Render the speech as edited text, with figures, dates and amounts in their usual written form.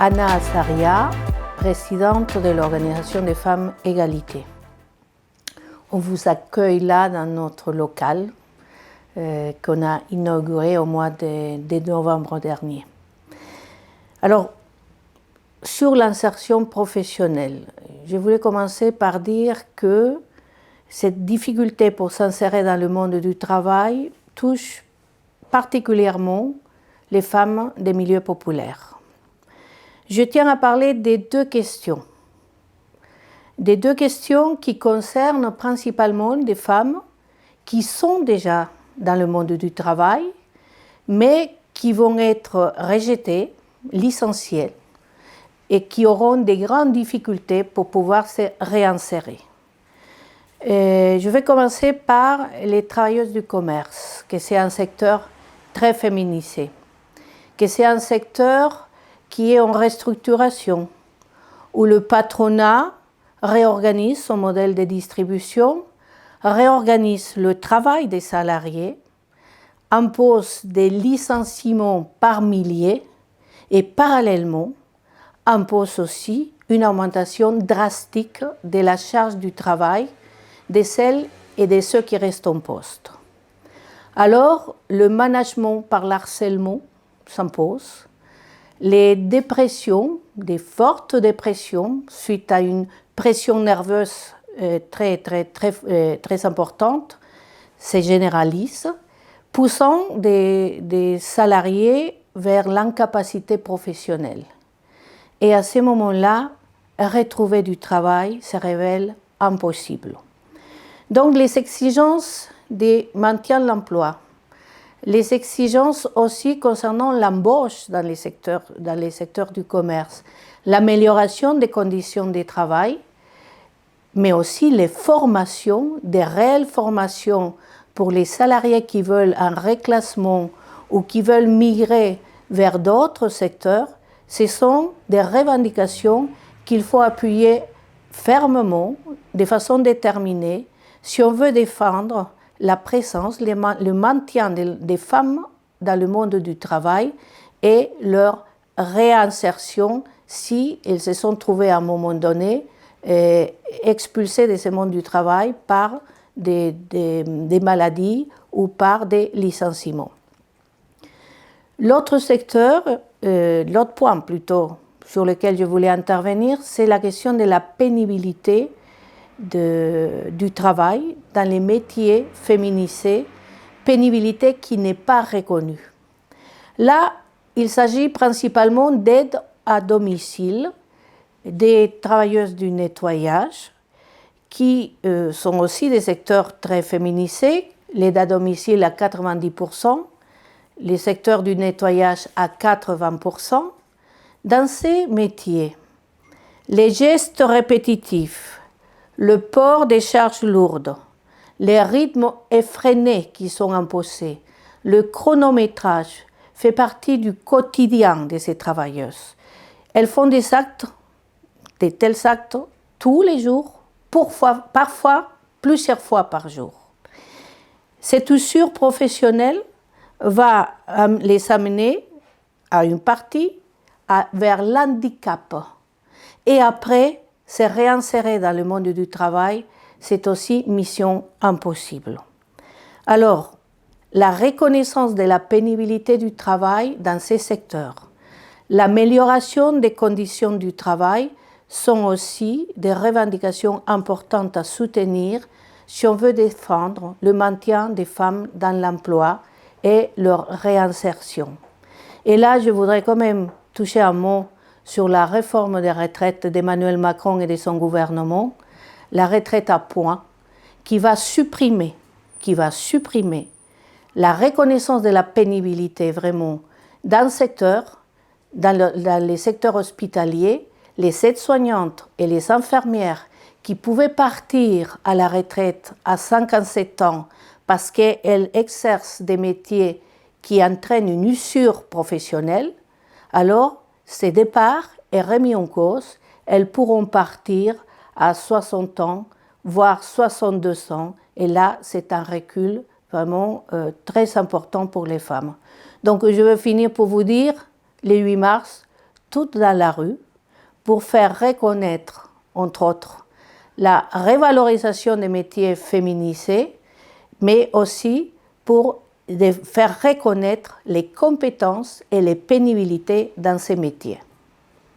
Anna Azaria, présidente de l'Organisation des femmes Égalité. On vous accueille là dans notre local qu'on a inauguré au mois de novembre dernier. Alors, sur l'insertion professionnelle, je voulais commencer par dire que cette difficulté pour s'insérer dans le monde du travail touche particulièrement les femmes des milieux populaires. Je tiens à parler des deux questions qui concernent principalement des femmes qui sont déjà dans le monde du travail, mais qui vont être rejetées, licenciées, et qui auront des grandes difficultés pour pouvoir se réinsérer. Je vais commencer par les travailleuses du commerce, que c'est un secteur très féminisé, que c'est un secteur qui est en restructuration, où le patronat réorganise son modèle de distribution, réorganise le travail des salariés, impose des licenciements par milliers et parallèlement impose aussi une augmentation drastique de la charge du travail de celles et de ceux qui restent en poste. Alors, le management par l'harcèlement s'impose, les dépressions, des fortes dépressions suite à une pression nerveuse très importante, se généralisent, poussant des salariés vers l'incapacité professionnelle. Et à ce moment-là, retrouver du travail se révèle impossible. Donc les exigences de maintien de l'emploi, les exigences aussi concernant l'embauche dans les secteurs du commerce, l'amélioration des conditions de travail, mais aussi les formations, des réelles formations pour les salariés qui veulent un reclassement ou qui veulent migrer vers d'autres secteurs. Ce sont des revendications qu'il faut appuyer fermement, de façon déterminée, si on veut défendre la présence, le maintien des femmes dans le monde du travail et leur réinsertion si elles se sont trouvées à un moment donné expulsées de ce monde du travail par des maladies ou par des licenciements. L'autre point plutôt sur lequel je voulais intervenir, c'est la question de la pénibilité du travail dans les métiers féminisés, pénibilité qui n'est pas reconnue. Là, il s'agit principalement d'aide à domicile, des travailleuses du nettoyage, qui sont aussi des secteurs très féminisés, l'aide à domicile à 90%, les secteurs du nettoyage à 80%. Dans ces métiers, les gestes répétitifs, le port des charges lourdes, les rythmes effrénés qui sont imposés, le chronométrage fait partie du quotidien de ces travailleuses. Elles font de tels actes tous les jours, parfois plusieurs fois par jour. Cette usure professionnelle va les amener à une partie vers l'handicap. Et après, se réinsérer dans le monde du travail, c'est aussi mission impossible. Alors, la reconnaissance de la pénibilité du travail dans ces secteurs, l'amélioration des conditions du travail sont aussi des revendications importantes à soutenir si on veut défendre le maintien des femmes dans l'emploi et leur réinsertion. Et là, je voudrais quand même toucher un mot sur la réforme des retraites d'Emmanuel Macron et de son gouvernement, la retraite à points, qui va supprimer la reconnaissance de la pénibilité vraiment dans les secteurs hospitaliers, les aides-soignantes et les infirmières qui pouvaient partir à la retraite à 57 ans parce qu'elles exercent des métiers qui entraînent une usure professionnelle, alors ce départ est remis en cause, elles pourront partir à 60 ans, voire 62 ans, et là c'est un recul vraiment très important pour les femmes. Donc je veux finir pour vous dire, le 8 mars, toutes dans la rue pour faire reconnaître, entre autres, la revalorisation des métiers féminisés, mais aussi pour faire reconnaître les compétences et les pénibilités dans ces métiers.